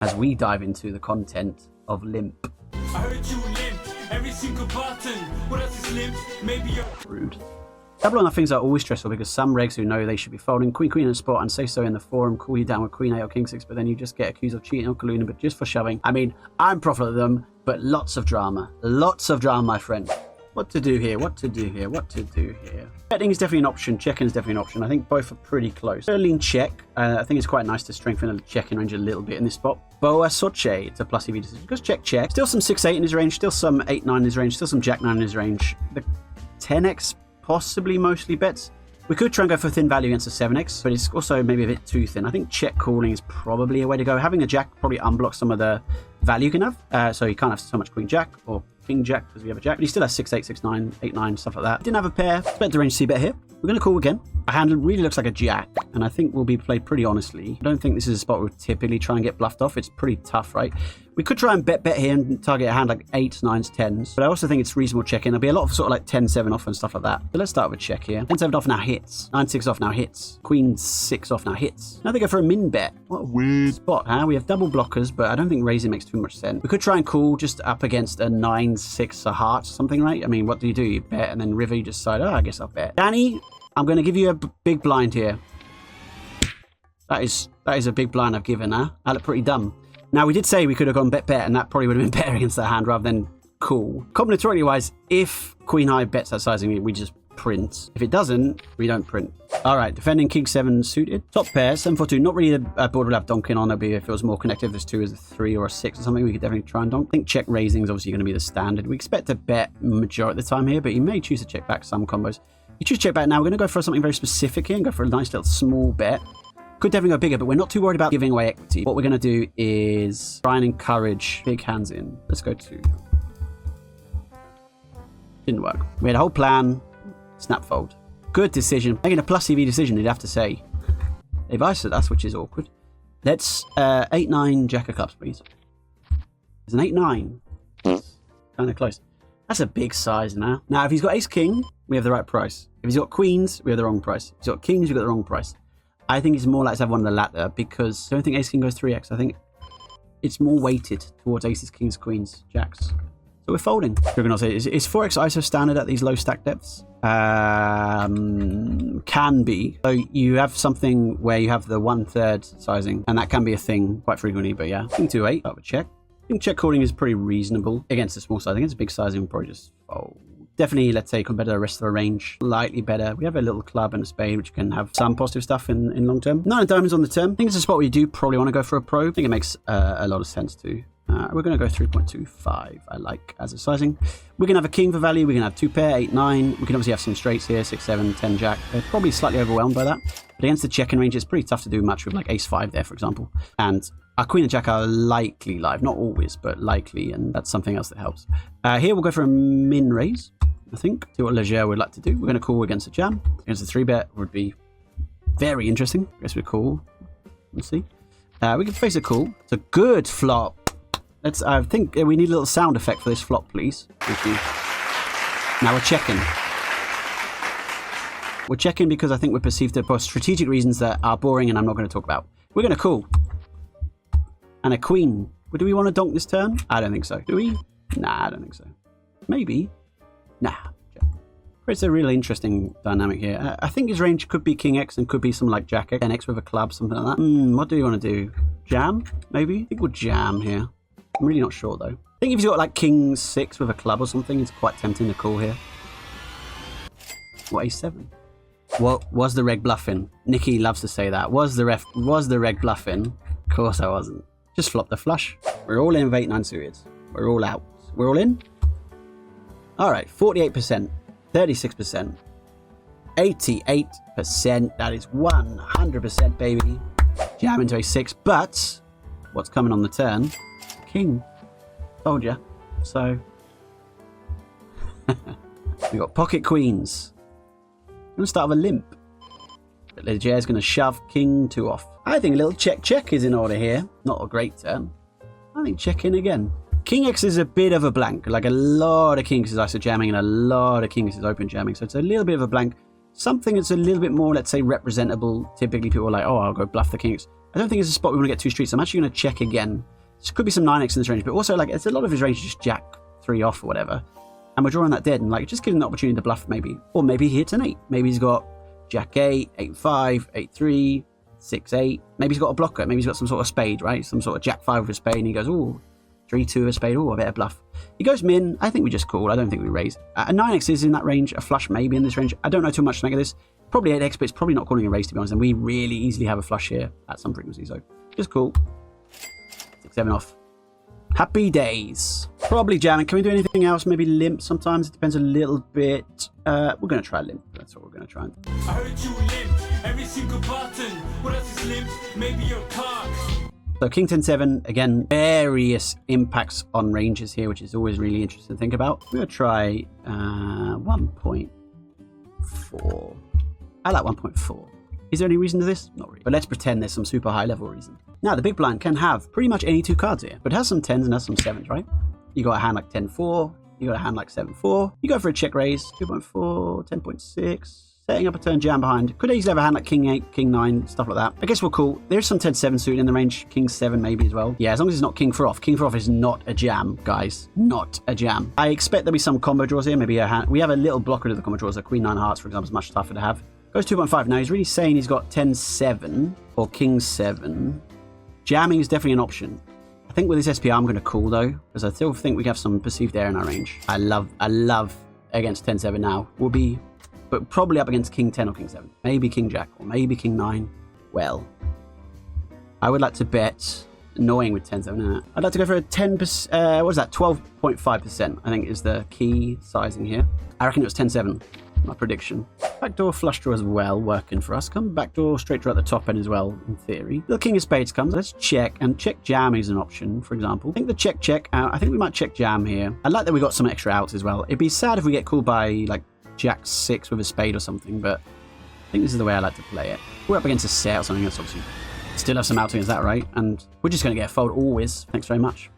as we dive into the content of Limp. I heard you limp, every single button. What else is limp? Maybe you're Rude. Doubling up things are always stressful because some regs who know they should be folding queen in a spot and say so in the forum call you down with queen 8 or king 6, but then you just get accused of cheating or colluding, but just for shoving. I mean, I'm profitable of them, but lots of drama, my friend. What to do here? Betting is definitely an option. Checking is definitely an option. I think both are pretty close. Lean check. I think it's quite nice to strengthen the checking range a little bit in this spot. Boa Soche. It's a plus EV decision. Goes check. Still some 6-8 in his range. Still some 8-9 in his range. Still some Jack 9 in his range. The 10x possibly mostly bets. We could try and go for thin value against a 7x, but it's also maybe a bit too thin. I think check calling is probably a way to go. Having a jack probably unblocks some of the value you can have. So you can't have so much queen jack or king jack because we have a jack. But he still has 6-8, 6-9, 8-9, stuff like that. Didn't have a pair. Expect the range C bet here. We're going to call again. Our hand really looks like a jack, and I think will be played pretty honestly. I don't think this is a spot we would typically try and get bluffed off. It's pretty tough, right? We could try and bet here and target a hand like 8s, 9s, 10s, but I also think it's reasonable check-in. There'll be a lot of sort of like 10-7 off and stuff like that. So let's start with check here. 10-7 off now hits. 9-6 off now hits. Queen 6 off now hits. Now they go for a min bet. What a weird spot, huh? We have double blockers, but I don't think raising makes too much sense. We could try and call just up against a 9-6 a heart or something, right? I mean, what do? You bet, and then river, you just decide, oh, I guess I'll bet. Danny, I'm going to give you a big blind here. That is a big blind I've given, huh? I look pretty dumb. Now, we did say we could have gone bet, and that probably would have been better against that hand rather than cool. Combinatorially wise, if queen high bets that sizing, we just print. If it doesn't, we don't print. All right, defending king 7 suited. Top pair, 7-4-2. Not really a board we'll have donking on. That'd be if it was more connected. There's 2 as a 3 or a 6 or something. We could definitely try and donk. I think check raising is obviously going to be the standard. We expect to bet majority of the time here, but you may choose to check back some combos. You choose check back now. We're going to go for something very specific here and go for a nice little small bet. Could definitely go bigger, but we're not too worried about giving away equity. What we're going to do is try and encourage big hands in. Let's go 2. Didn't work. We had a whole plan. Snap fold. Good decision. Making a plus EV decision, you'd have to say. If I said that's which is awkward. Let's 8-9 jack of clubs, please. It's an 8-9. Kind of close. That's a big size now. Now, if he's got ace king, we have the right price. If he's got queens, we have the wrong price. If he's got kings, we've got the wrong price. I think it's more likely to have one of the latter because I don't think ace king goes 3x. I think it's more weighted towards aces, kings, queens, jacks. So we're folding. Is 4x ISO standard at these low stack depths? Can be. So you have something where you have the 1/3 sizing, and that can be a thing quite frequently, but yeah. King 2-8, start with check. I think check calling is pretty reasonable against a small sizing. Against a big sizing, we'll probably just fold. Definitely, let's say, compared to the rest of the range, slightly better. We have a little club and a spade, which can have some positive stuff in long term. 9 of diamonds on the turn. I think it's a spot where you do probably want to go for a probe. I think it makes a lot of sense too. We're going to go 3.25, I like, as a sizing. We can have a king for value. We can have 2 pair, 8-9. We can obviously have some straights here, 6-7, 10 jack. They're probably slightly overwhelmed by that. But against the check-in range, it's pretty tough to do much with like ace-5 there, for example. And our queen and jack are likely live. Not always, but likely. And that's something else that helps. Here we'll go for a min raise, I think. See what Leger would like to do. We're going to call against a jam. Against a 3-bet would be very interesting. I guess we call. Let's see. We can face a call. It's a good flop. I think we need a little sound effect for this flop, please. Thank you. Now we're checking. We're checking because I think we're perceived for strategic reasons that are boring and I'm not going to talk about. We're going to call. And a queen. Do we want to donk this turn? I don't think so. Do we? Nah, I don't think so. Maybe. Nah. It's a really interesting dynamic here. I think his range could be king X and could be something like jack X, 10x with a club, something like that. What do you want to do? Jam? Maybe? I think we'll jam here. I'm really not sure, though. I think if he's got like king 6 with a club or something, it's quite tempting to call here. What, ace-7? What was the reg bluffing? Nikki loves to say that. Was the reg bluffing? Of course I wasn't. Just flop the flush. We're all in with 8-9 suited. We're all out. We're all in? All right, 48%, 36%, 88%. That is 100%, baby. Jam into a 6, but what's coming on the turn? King. Told ya. So we got pocket queens. I'm gonna start with a limp. But Leger's gonna shove king 2 off. I think a little check is in order here. Not a great turn. I think check in again. King X is a bit of a blank. Like a lot of kings is ISO jamming and a lot of kings is open jamming. So it's a little bit of a blank. something that's a little bit more, let's say, representable. Typically people are like, oh, I'll go bluff the kings. I don't think it's a spot we want to get 2 streets. I'm actually going to check again. There could be some 9x in this range, but also like it's a lot of his range is just jack 3 off or whatever. And we're drawing that dead and like just giving the opportunity to bluff maybe. Or maybe he hits an 8. Maybe he's got jack 8, 8-5, 8-3, 6-8. Maybe he's got a blocker. Maybe he's got some sort of spade, right? Some sort of jack 5 with a spade and he goes, ooh, 3-2 a spade. Ooh, I better bluff. He goes min. I think we just call. I don't think we raise. A 9x is in that range. A flush maybe in this range. I don't know too much to make of this. Probably 8x, but it's probably not calling a raise to be honest. And we really easily have a flush here at some frequency. So just cool. 6-7 off. Happy days. Probably jamming. Can we do anything else? Maybe limp sometimes. It depends a little bit. We're going to try limp. That's what we're going to try. I heard you limp. Every single button. What else is limp? Maybe your cock. So king 10-7, again, various impacts on ranges here, which is always really interesting to think about. We're going to try 1.4. I like 1.4. Is there any reason to this? Not really. But let's pretend there's some super high level reason. Now, the big blind can have pretty much any 2 cards here, but it has some 10s and has some 7s, right? You got a hand like 10-4. You got a hand like 7-4. You go for a check raise. 2.4, 10.6. Setting up a turn jam behind. Could easily have a hand like king 8, king 9, stuff like that. I guess we're cool. There's some 10-7 suit in the range. King 7 maybe as well. Yeah, as long as it's not king 4 off. King 4 off is not a jam, guys. Not a jam. I expect there'll be some combo draws here. Maybe a hand. We have a little blocker to the combo draws. Like queen 9 hearts, for example, is much tougher to have. Goes 2.5. Now he's really saying he's got 10-7 or king 7. Jamming is definitely an option. I think with this SPR I'm going to call though, because I still think we have some perceived air in our range. I love against 10-7 now. We'll be, but probably up against king 10 or king 7. Maybe king jack or maybe king 9. Well, I would like to bet, annoying with 10-7. I'd like to go for a 10%, what is that, 12.5%, I think is the key sizing here. I reckon it was 10-7, my prediction. Backdoor flush draw as well, working for us. Come backdoor straight draw at the top end as well, in theory. The king of spades comes. Let's check, and check jam is an option, for example. I think the check out. I think we might check jam here. I like that we got some extra outs as well. It'd be sad if we get called by like jack 6 with a spade or something, but I think this is the way I like to play it. We're up against a set or something. That's obviously still have some outs against that, right? And we're just going to get a fold always. Thanks very much.